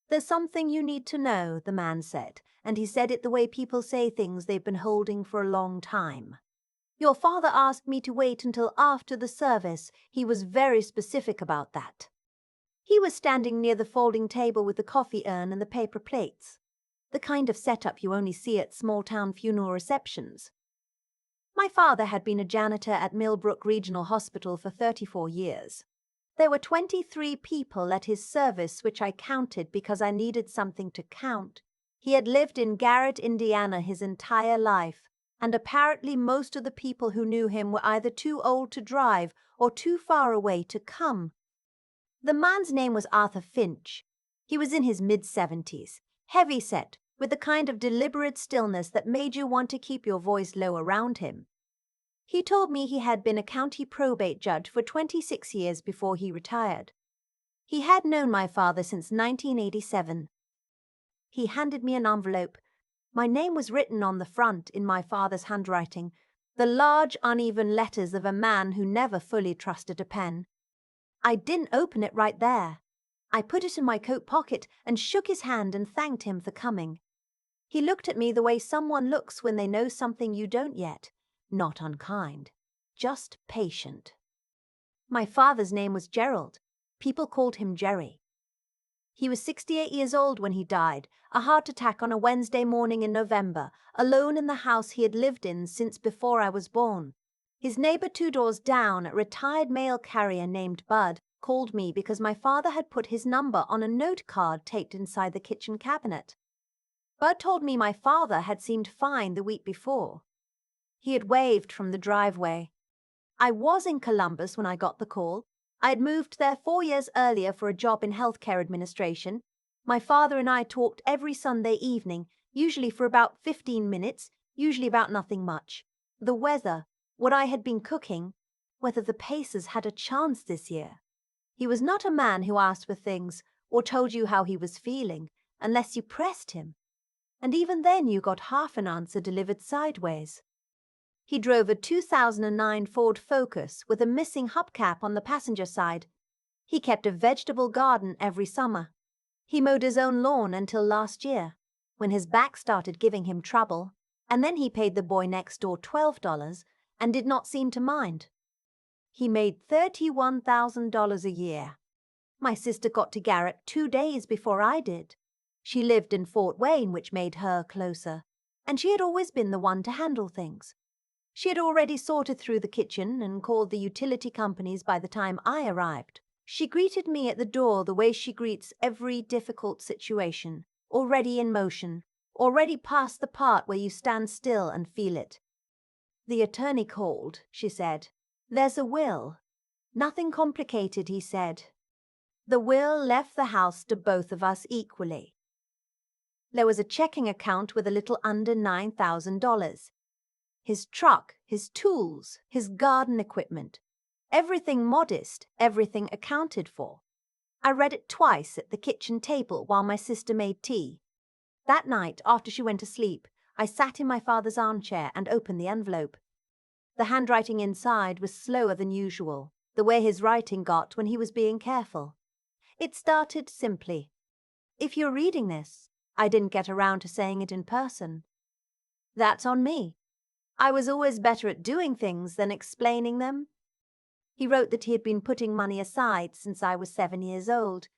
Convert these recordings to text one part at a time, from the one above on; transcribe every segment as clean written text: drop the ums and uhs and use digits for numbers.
"There's something you need to know," the man said, and he said it the way people say things they've been holding for a long time. "Your father asked me to wait until after the service. He was very specific about that." He was standing near the folding table with the coffee urn and the paper plates, the kind of setup you only see at small-town funeral receptions. My father had been a janitor at Millbrook Regional Hospital for 34 years. There were 23 people at his service, which I counted because I needed something to count. He had lived in Garrett, Indiana his entire life, and apparently most of the people who knew him were either too old to drive or too far away to come. The man's name was Arthur Finch. He was in his mid-70s, heavy-set, with the kind of deliberate stillness that made you want to keep your voice low around him. He told me he had been a county probate judge for 26 years before he retired. He had known my father since 1987. He handed me an envelope. My name was written on the front in my father's handwriting, the large, uneven letters of a man who never fully trusted a pen. I didn't open it right there. I put it in my coat pocket and shook his hand and thanked him for coming. He looked at me the way someone looks when they know something you don't yet. Not unkind, just patient. My father's name was Gerald. People called him Jerry. He was 68 years old when he died, a heart attack on a Wednesday morning in November, alone in the house he had lived in since before I was born. His neighbor 2 doors down, a retired mail carrier named Bud, called me because my father had put his number on a note card taped inside the kitchen cabinet. Bud told me my father had seemed fine the week before. He had waved from the driveway. I was in Columbus when I got the call. I had moved there 4 years earlier for a job in healthcare administration. My father and I talked every Sunday evening, usually for about 15 minutes, usually about nothing much. The weather, what I had been cooking, whether the Pacers had a chance this year. He was not a man who asked for things or told you how he was feeling, unless you pressed him. And even then you got half an answer delivered sideways. He drove a 2009 Ford Focus with a missing hubcap on the passenger side. He kept a vegetable garden every summer. He mowed his own lawn until last year, when his back started giving him trouble, and then he paid the boy next door $12 and did not seem to mind. He made $31,000 a year. My sister got to Garrett 2 days before I did. She lived in Fort Wayne, which made her closer, and she had always been the one to handle things. She had already sorted through the kitchen and called the utility companies by the time I arrived. She greeted me at the door the way she greets every difficult situation, already in motion, already past the part where you stand still and feel it. "The attorney called," she said. "There's a will." "Nothing complicated," he said. The will left the house to both of us equally. There was a checking account with a little under $9,000. His truck, his tools, his garden equipment. Everything modest, everything accounted for. I read it twice at the kitchen table while my sister made tea. That night, after she went to sleep, I sat in my father's armchair and opened the envelope. The handwriting inside was slower than usual, the way his writing got when he was being careful. It started simply. "If you're reading this," I didn't get around to saying it in person. "That's on me. I was always better at doing things than explaining them." He wrote that he had been putting money aside since I was 7 years old.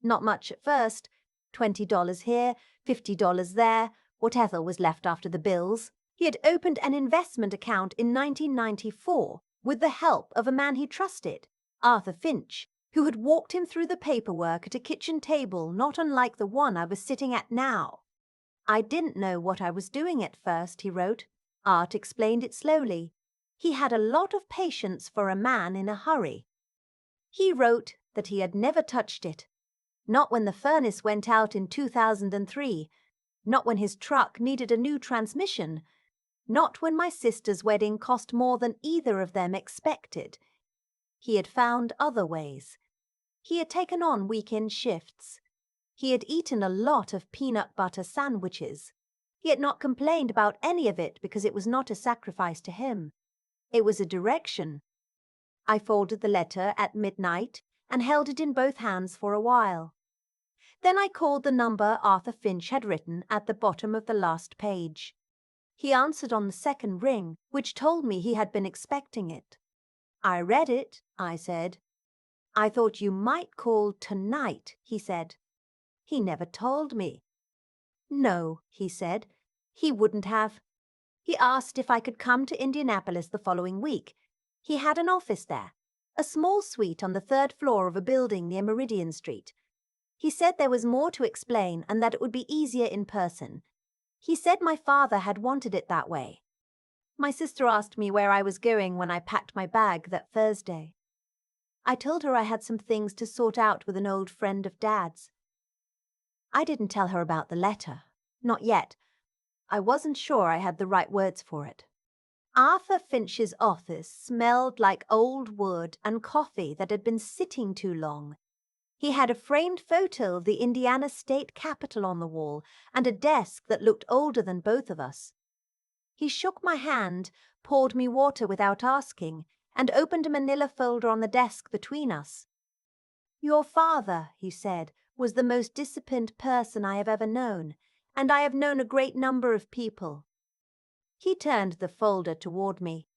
Not much at first, $20 here, $50 there, whatever was left after the bills. He had opened an investment account in 1994 with the help of a man he trusted, Arthur Finch, who had walked him through the paperwork at a kitchen table not unlike the one I was sitting at now. "I didn't know what I was doing at first," he wrote. Art explained it slowly. He had a lot of patience for a man in a hurry. He wrote that he had never touched it. Not when the furnace went out in 2003. Not when his truck needed a new transmission. Not when my sister's wedding cost more than either of them expected. He had found other ways. He had taken on weekend shifts. He had eaten a lot of peanut butter sandwiches. He had not complained about any of it because it was not a sacrifice to him. It was a direction. I folded the letter at midnight and held it in both hands for a while. Then I called the number Arthur Finch had written at the bottom of the last page. He answered on the second ring, which told me he had been expecting it. I read it, I said. I thought you might call tonight, he said. He never told me. No, he said. He wouldn't have. He asked if I could come to Indianapolis the following week. He had an office there, a small suite on the third floor of a building near Meridian Street. He said there was more to explain and that it would be easier in person. He said my father had wanted it that way. My sister asked me where I was going when I packed my bag that Thursday. I told her I had some things to sort out with an old friend of Dad's. I didn't tell her about the letter. Not yet. I wasn't sure I had the right words for it. Arthur Finch's office smelled like old wood and coffee that had been sitting too long. He had a framed photo of the Indiana State Capitol on the wall and a desk that looked older than both of us. He shook my hand, poured me water without asking, and opened a manila folder on the desk between us. Your father, he said, was the most disciplined person I have ever known, and I have known a great number of people. He turned the folder toward me.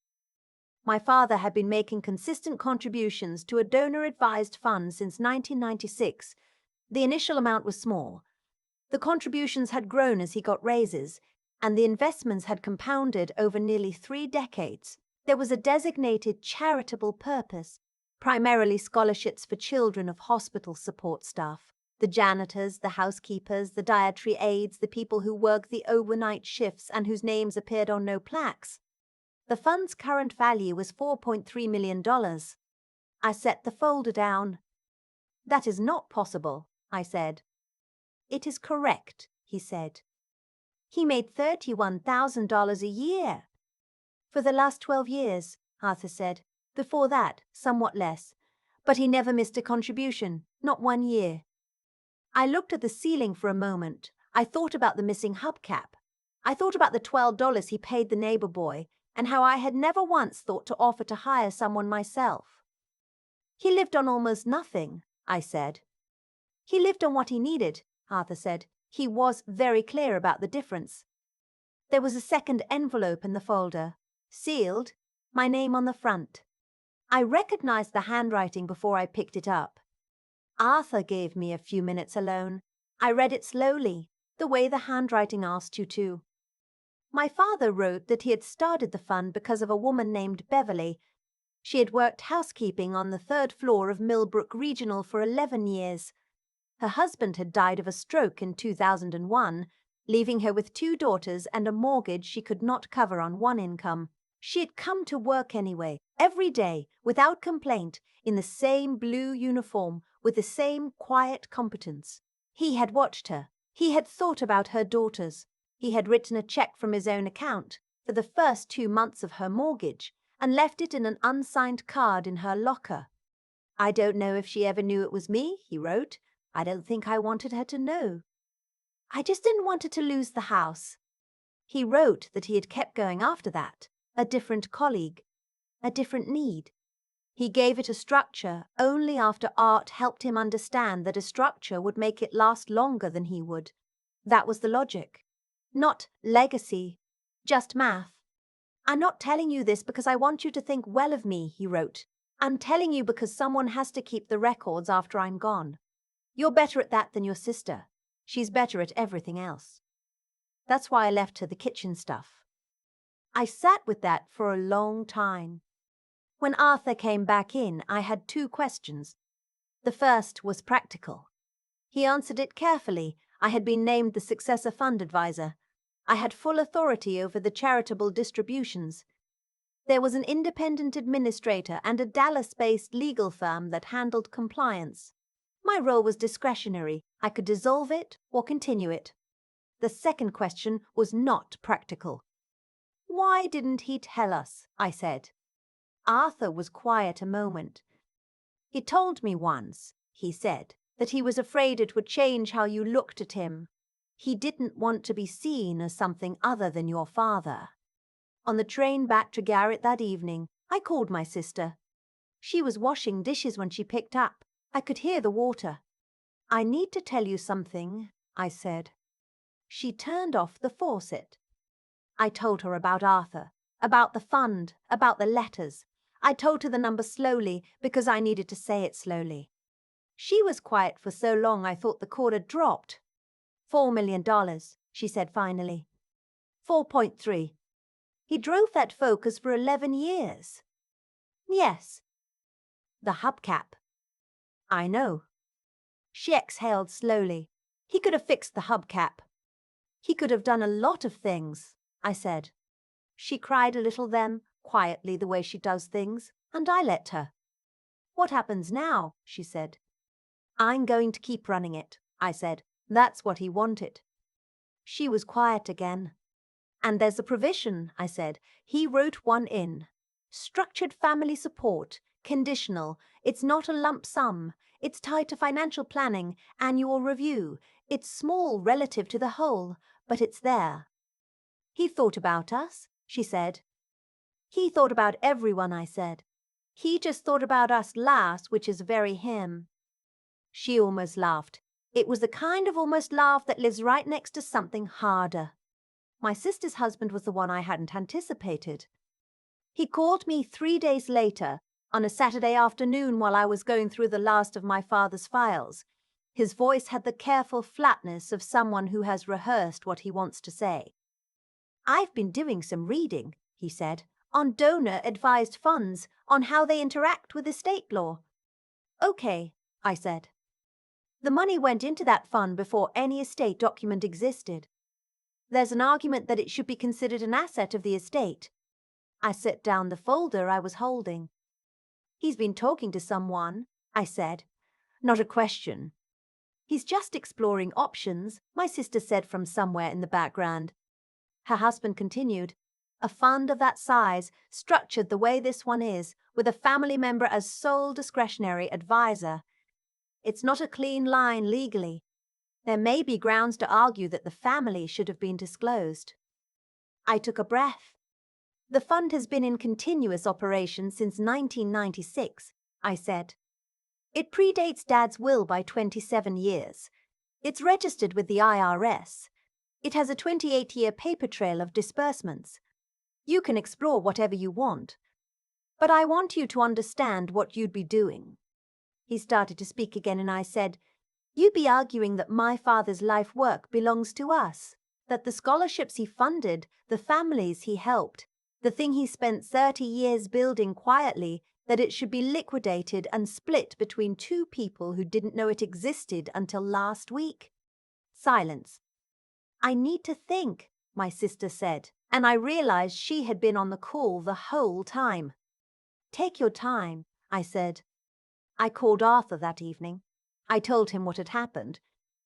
My father had been making consistent contributions to a donor-advised fund since 1996. The initial amount was small. The contributions had grown as he got raises, and the investments had compounded over nearly 3 decades. There was a designated charitable purpose, primarily scholarships for children of hospital support staff. The janitors, the housekeepers, the dietary aides, the people who worked the overnight shifts and whose names appeared on no plaques. The fund's current value was $4.3 million. I set the folder down. That is not possible, I said. It is correct, he said. He made $31,000 a year. For the last 12 years, Arthur said. Before that, somewhat less. But he never missed a contribution, not 1 year. I looked at the ceiling for a moment. I thought about the missing hubcap. I thought about the $12 he paid the neighbor boy, and how I had never once thought to offer to hire someone myself. He lived on almost nothing, I said. He lived on what he needed, Arthur said. He was very clear about the difference. There was a second envelope in the folder, sealed, my name on the front. I recognized the handwriting before I picked it up. Arthur gave me a few minutes alone. I read it slowly, the way the handwriting asked you to. My father wrote that he had started the fund because of a woman named Beverly. She had worked housekeeping on the third floor of Millbrook Regional for 11 years. Her husband had died of a stroke in 2001, leaving her with 2 daughters and a mortgage she could not cover on one income. She had come to work anyway, every day, without complaint, in the same blue uniform, with the same quiet competence. He had watched her. He had thought about her daughters. He had written a check from his own account for the first 2 months of her mortgage and left it in an unsigned card in her locker. I don't know if she ever knew it was me, he wrote. I don't think I wanted her to know. I just didn't want her to lose the house. He wrote that he had kept going after that, a different colleague, a different need. He gave it a structure only after Art helped him understand that a structure would make it last longer than he would. That was the logic. Not legacy, just math. I'm not telling you this because I want you to think well of me, he wrote. I'm telling you because someone has to keep the records after I'm gone. You're better at that than your sister. She's better at everything else. That's why I left her the kitchen stuff. I sat with that for a long time. When Arthur came back in, I had 2 questions. The first was practical. He answered it carefully. I had been named the successor fund advisor. I had full authority over the charitable distributions. There was an independent administrator and a Dallas-based legal firm that handled compliance. My role was discretionary. I could dissolve it or continue it. The second question was not practical. Why didn't he tell us? I said. Arthur was quiet a moment. He told me once, he said, that he was afraid it would change how you looked at him. He didn't want to be seen as something other than your father. On the train back to Garrett that evening, I called my sister. She was washing dishes when she picked up. I could hear the water. I need to tell you something, I said. She turned off the faucet. I told her about Arthur, about the fund, about the letters. I told her the number slowly because I needed to say it slowly. She was quiet for so long I thought the cord had dropped. $4 million, she said finally. 4.3. He drove that Focus for 11 years. Yes. The hubcap. I know. She exhaled slowly. He could have fixed the hubcap. He could have done a lot of things, I said. She cried a little then, quietly the way she does things, and I let her. What happens now? She said. I'm going to keep running it, I said. That's what he wanted. She was quiet again. And there's a provision, I said. He wrote one in. Structured family support, conditional. It's not a lump sum. It's tied to financial planning, annual review. It's small relative to the whole, but it's there. He thought about us, she said. He thought about everyone, I said. He just thought about us last, which is very him. She almost laughed. It was the kind of almost laugh that lives right next to something harder. My sister's husband was the one I hadn't anticipated. He called me 3 days later, on a Saturday afternoon while I was going through the last of my father's files. His voice had the careful flatness of someone who has rehearsed what he wants to say. I've been doing some reading, he said, on donor-advised funds, on how they interact with estate law. Okay, I said. The money went into that fund before any estate document existed. There's an argument that it should be considered an asset of the estate. I set down the folder I was holding. He's been talking to someone, I said. Not a question. He's just exploring options, my sister said from somewhere in the background. Her husband continued. A fund of that size, structured the way this one is, with a family member as sole discretionary advisor. It's not a clean line legally. There may be grounds to argue that the family should have been disclosed. I took a breath. The fund has been in continuous operation since 1996, I said. It predates Dad's will by 27 years. It's registered with the IRS. It has a 28-year paper trail of disbursements. You can explore whatever you want. But I want you to understand what you'd be doing. He started to speak again and I said, You'd be arguing that my father's life work belongs to us, that the scholarships he funded, the families he helped, the thing he spent 30 years building quietly, that it should be liquidated and split between two people who didn't know it existed until last week. Silence. I need to think, my sister said, and I realized she had been on the call the whole time. Take your time, I said. I called Arthur that evening. I told him what had happened.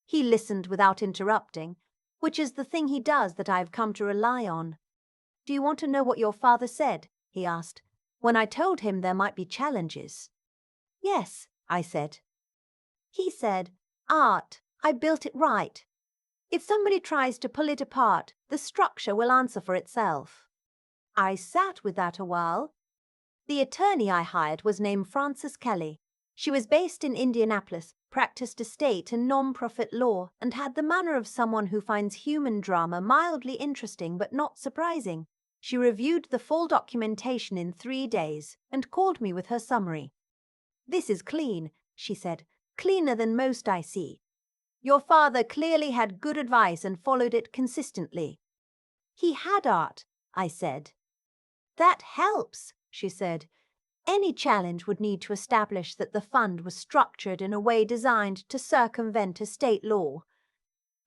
He listened without interrupting, which is the thing he does that I have come to rely on. Do you want to know what your father said? He asked, when I told him there might be challenges. Yes, I said. He said, Art, I built it right. If somebody tries to pull it apart, the structure will answer for itself. I sat with that a while. The attorney I hired was named Frances Kelly. She was based in Indianapolis, practiced estate and non-profit law, and had the manner of someone who finds human drama mildly interesting but not surprising. She reviewed the full documentation in 3 days and called me with her summary. This is clean, she said, cleaner than most I see. Your father clearly had good advice and followed it consistently. He had, Art, I said. That helps, she said. Any challenge would need to establish that the fund was structured in a way designed to circumvent estate law.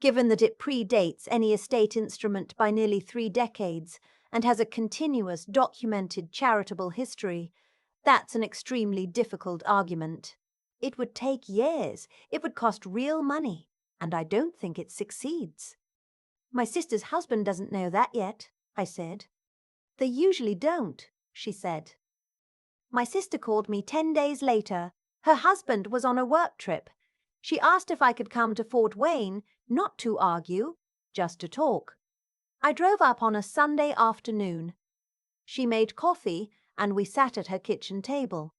Given that it predates any estate instrument by nearly 3 decades and has a continuous documented charitable history, that's an extremely difficult argument. It would take years, it would cost real money, and I don't think it succeeds. My sister's husband doesn't know that yet, I said. They usually don't, she said. My sister called me 10 days later. Her husband was on a work trip. She asked if I could come to Fort Wayne, not to argue, just to talk. I drove up on a Sunday afternoon. She made coffee, and we sat at her kitchen table.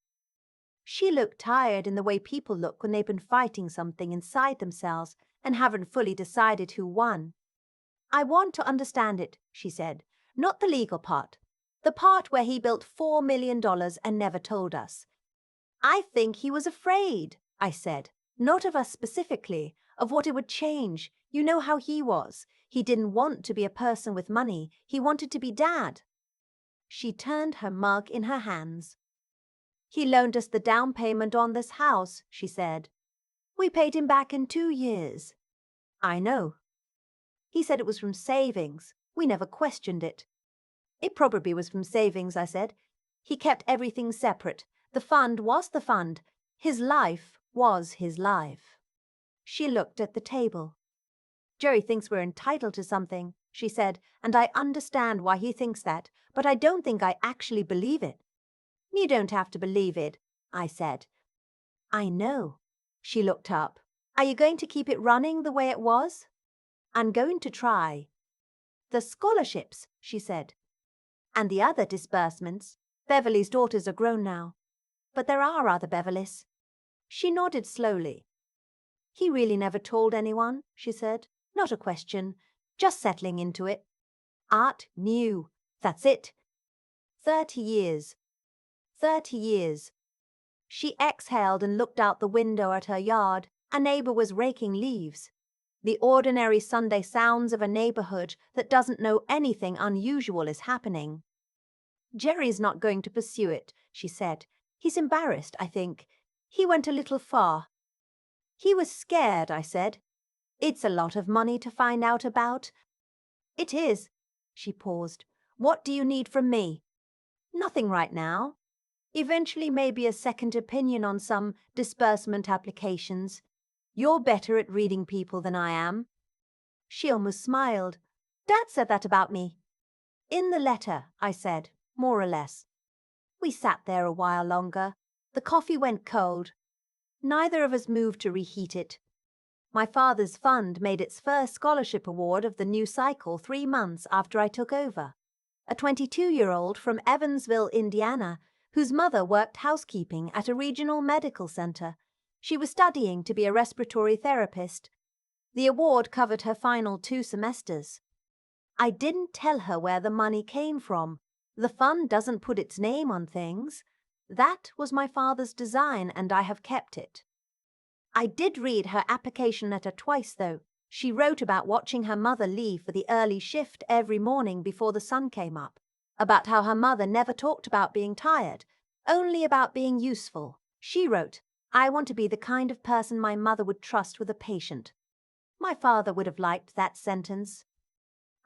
She looked tired in the way people look when they've been fighting something inside themselves and haven't fully decided who won. I want to understand it, she said. Not the legal part. The part where he built $4 million and never told us. I think he was afraid, I said. Not of us specifically, of what it would change. You know how he was. He didn't want to be a person with money. He wanted to be Dad. She turned her mug in her hands. He loaned us the down payment on this house, she said. We paid him back in 2 years. I know. He said it was from savings. We never questioned it. It probably was from savings, I said. He kept everything separate. The fund was the fund. His life was his life. She looked at the table. Jerry thinks we're entitled to something, she said, and I understand why he thinks that, but I don't think I actually believe it. You don't have to believe it, I said. I know. She looked up. Are you going to keep it running the way it was? I'm going to try. The scholarships, she said. And the other disbursements. Beverly's daughters are grown now. But there are other Beverlys. She nodded slowly. He really never told anyone, she said. Not a question. Just settling into it. Art knew. That's it. 30 years. 30 years. She exhaled and looked out the window at her yard. A neighbor was raking leaves. The ordinary Sunday sounds of a neighborhood that doesn't know anything unusual is happening. Jerry's not going to pursue it, she said. He's embarrassed, I think. He went a little far. He was scared, I said. It's a lot of money to find out about. It is. She paused. What do you need from me? Nothing right now. Eventually maybe a second opinion on some disbursement applications. You're better at reading people than I am. She almost smiled. Dad said that about me. In the letter, I said, more or less. We sat there a while longer. The coffee went cold. Neither of us moved to reheat it. My father's fund made its first scholarship award of the new cycle 3 months after I took over. A 22-year-old from Evansville, Indiana, whose mother worked housekeeping at a regional medical center. She was studying to be a respiratory therapist. The award covered her final 2 semesters. I didn't tell her where the money came from. The fund doesn't put its name on things. That was my father's design, and I have kept it. I did read her application letter twice, though. She wrote about watching her mother leave for the early shift every morning before the sun came up, about how her mother never talked about being tired, only about being useful. She wrote, I want to be the kind of person my mother would trust with a patient. My father would have liked that sentence.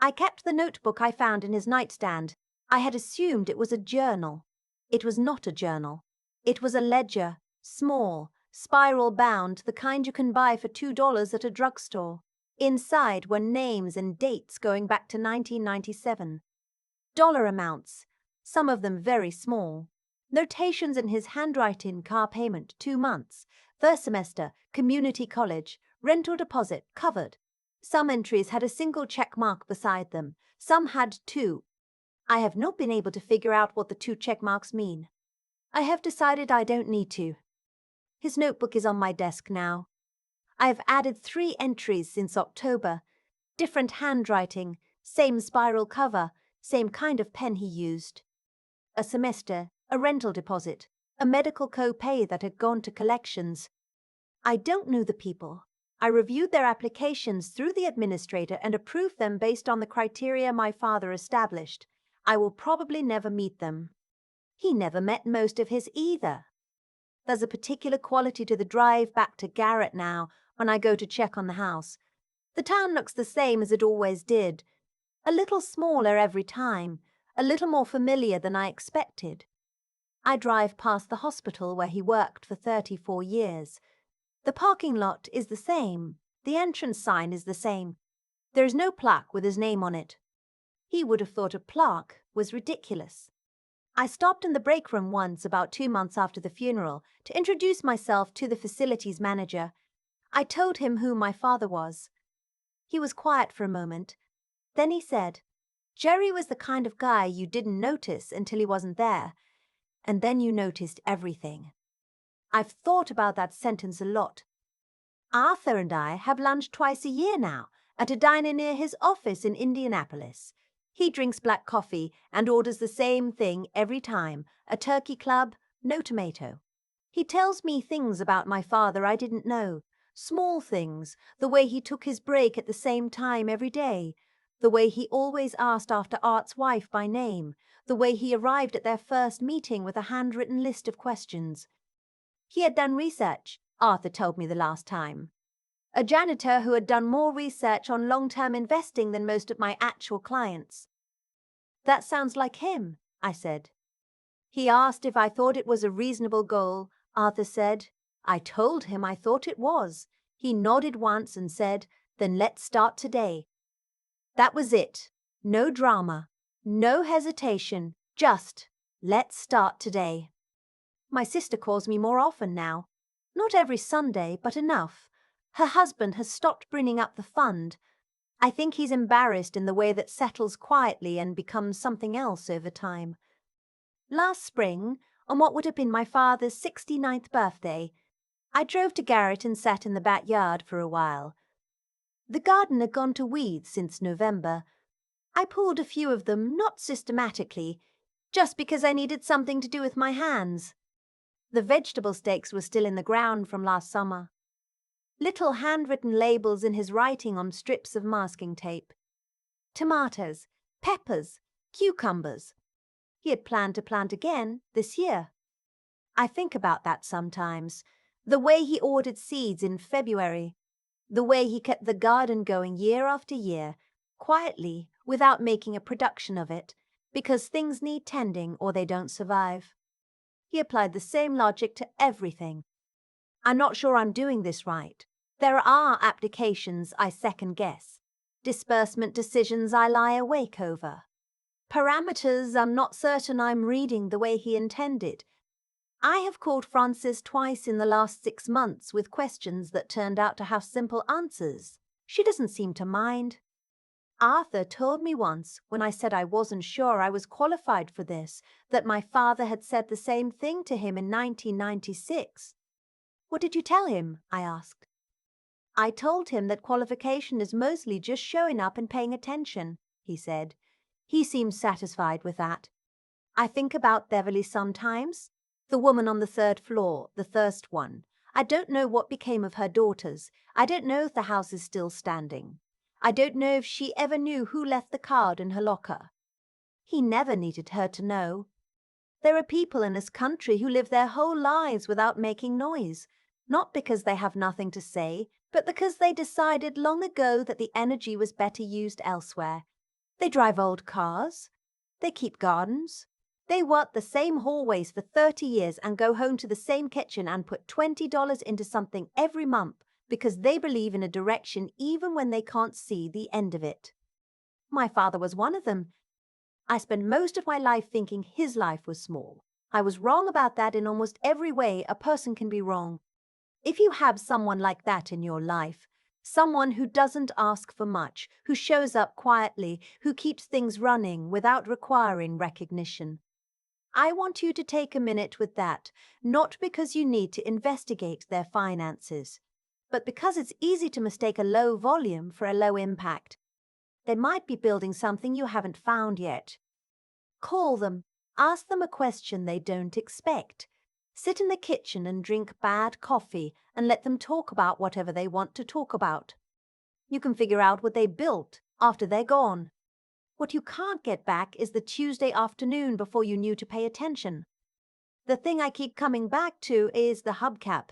I kept the notebook I found in his nightstand. I had assumed it was a journal. It was not a journal. It was a ledger, small, spiral-bound, the kind you can buy for $2 at a drugstore. Inside were names and dates going back to 1997. Dollar amounts, some of them very small. Notations in his handwriting, car payment, 2 months. First semester, community college, rental deposit, covered. Some entries had a single check mark beside them. Some had 2. I have not been able to figure out what the 2 check marks mean. I have decided I don't need to. His notebook is on my desk now. I have added 3 entries since October. Different handwriting, same spiral cover, same kind of pen he used. A semester, a rental deposit, a medical co-pay that had gone to collections. I don't know the people. I reviewed their applications through the administrator and approved them based on the criteria my father established. I will probably never meet them. He never met most of his either. There's a particular quality to the drive back to Garrett now when I go to check on the house. The town looks the same as it always did. A little smaller every time, a little more familiar than I expected. I drive past the hospital where he worked for 34 years. The parking lot is the same. The entrance sign is the same. There is no plaque with his name on it. He would have thought a plaque was ridiculous. I stopped in the break room once about 2 months after the funeral to introduce myself to the facilities manager. I told him who my father was. He was quiet for a moment. Then he said, Jerry was the kind of guy you didn't notice until he wasn't there, and then you noticed everything. I've thought about that sentence a lot. Arthur and I have lunch twice a year now at a diner near his office in Indianapolis. He drinks black coffee and orders the same thing every time, a turkey club, no tomato. He tells me things about my father I didn't know. Small things, the way he took his break at the same time every day, the way he always asked after Art's wife by name, the way he arrived at their first meeting with a handwritten list of questions. He had done research, Arthur told me the last time. A janitor who had done more research on long-term investing than most of my actual clients. That sounds like him, I said. He asked if I thought it was a reasonable goal. Arthur said. I told him I thought it was. He nodded once and said, then let's start today. That was it. No drama, no hesitation, just let's start today. My sister calls me more often now. Not every Sunday, but enough. Her husband has stopped bringing up the fund. I think he's embarrassed in the way that settles quietly and becomes something else over time. Last spring, on what would have been my father's 69th birthday, I drove to Garrett and sat in the backyard for a while. The garden had gone to weeds since November. I pulled a few of them, not systematically, just because I needed something to do with my hands. The vegetable stakes were still in the ground from last summer. Little handwritten labels in his writing on strips of masking tape. Tomatoes, peppers, cucumbers. He had planned to plant again this year. I think about that sometimes. The way he ordered seeds in February. The way he kept the garden going year after year, quietly, without making a production of it, because things need tending or they don't survive. He applied the same logic to everything. I'm not sure I'm doing this right. There are applications I second guess. Disbursement decisions I lie awake over. Parameters I'm not certain I'm reading the way he intended. I have called Frances twice in the last 6 months with questions that turned out to have simple answers. She doesn't seem to mind. Arthur told me once, when I said I wasn't sure I was qualified for this, that my father had said the same thing to him in 1996. What did you tell him? I asked. I told him that qualification is mostly just showing up and paying attention, he said. He seemed satisfied with that. I think about Beverly sometimes. The woman on the 3rd floor, the first one. I don't know what became of her daughters. I don't know if the house is still standing. I don't know if she ever knew who left the card in her locker. He never needed her to know. There are people in this country who live their whole lives without making noise, not because they have nothing to say, but because they decided long ago that the energy was better used elsewhere. They drive old cars. They keep gardens. They work the same hallways for 30 years and go home to the same kitchen and put $20 into something every month because they believe in a direction even when they can't see the end of it. My father was one of them. I spent most of my life thinking his life was small. I was wrong about that in almost every way a person can be wrong. If you have someone like that in your life, someone who doesn't ask for much, who shows up quietly, who keeps things running without requiring recognition, I want you to take a minute with that, not because you need to investigate their finances, but because it's easy to mistake a low volume for a low impact. They might be building something you haven't found yet. Call them, ask them a question they don't expect. Sit in the kitchen and drink bad coffee and let them talk about whatever they want to talk about. You can figure out what they built after they're gone. What you can't get back is the Tuesday afternoon before you knew to pay attention. The thing I keep coming back to is the hubcap.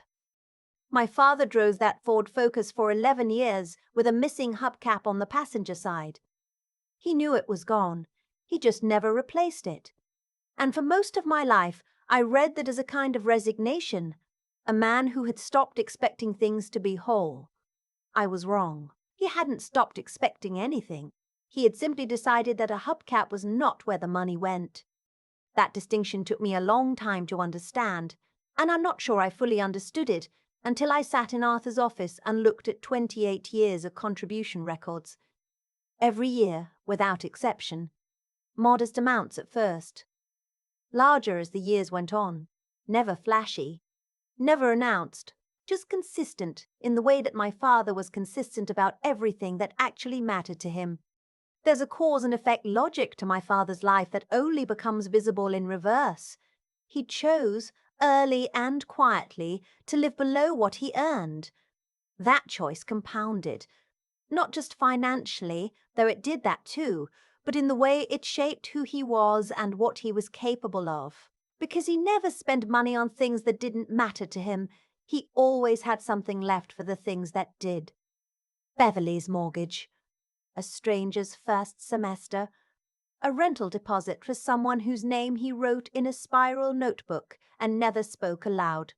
My father drove that Ford Focus for 11 years with a missing hubcap on the passenger side. He knew it was gone. He just never replaced it. And for most of my life, I read that as a kind of resignation, a man who had stopped expecting things to be whole. I was wrong. He hadn't stopped expecting anything. He had simply decided that a hubcap was not where the money went. That distinction took me a long time to understand, and I'm not sure I fully understood it until I sat in Arthur's office and looked at 28 years of contribution records. Every year, without exception. Modest amounts at first. Larger as the years went on. Never flashy. Never announced, just consistent in the way that my father was consistent about everything that actually mattered to him. There's a cause and effect logic to my father's life that only becomes visible in reverse. He chose, early and quietly, to live below what he earned. That choice compounded, not just financially, though it did that too, but in the way it shaped who he was and what he was capable of. Because he never spent money on things that didn't matter to him, he always had something left for the things that did. Beverly's mortgage, a stranger's first semester, a rental deposit for someone whose name he wrote in a spiral notebook and never spoke aloud.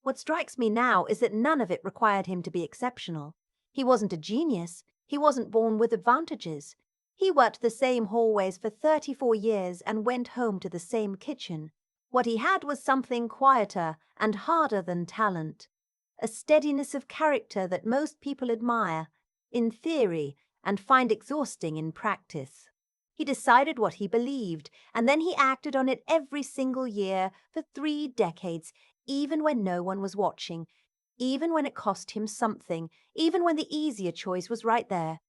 What strikes me now is that none of it required him to be exceptional. He wasn't a genius. He wasn't born with advantages. He worked the same hallways for 34 years and went home to the same kitchen. What he had was something quieter and harder than talent, a steadiness of character that most people admire, in theory, and find exhausting in practice. He decided what he believed, and then he acted on it every single year for 3 decades, even when no one was watching, even when it cost him something, even when the easier choice was right there.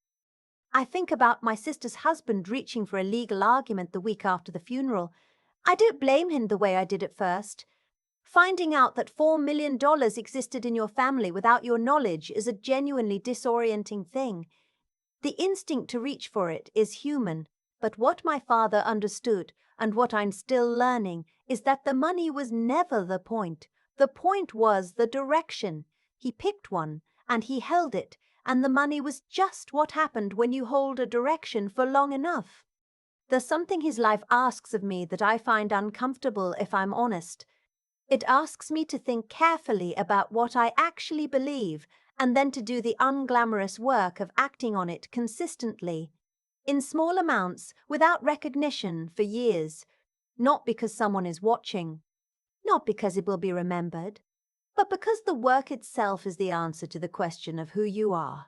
I think about my sister's husband reaching for a legal argument the week after the funeral. I don't blame him the way I did at first. Finding out that $4 million existed in your family without your knowledge is a genuinely disorienting thing. The instinct to reach for it is human, but what my father understood, and what I'm still learning, is that the money was never the point. The point was the direction. He picked one, and he held it, and the money was just what happened when you hold a direction for long enough. There's something his life asks of me that I find uncomfortable if I'm honest. It asks me to think carefully about what I actually believe and then to do the unglamorous work of acting on it consistently, in small amounts, without recognition for years, not because someone is watching, not because it will be remembered, but because the work itself is the answer to the question of who you are.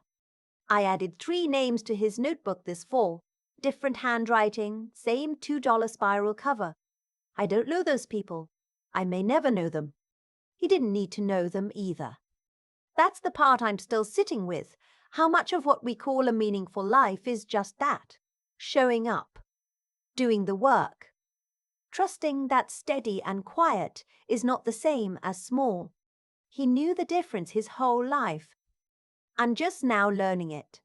I added 3 names to his notebook this fall, different handwriting, same $2 spiral cover. I don't know those people. I may never know them. He didn't need to know them either. That's the part I'm still sitting with. How much of what we call a meaningful life is just that? Showing up. Doing the work. Trusting that steady and quiet is not the same as small. He knew the difference his whole life. I'm just now learning it.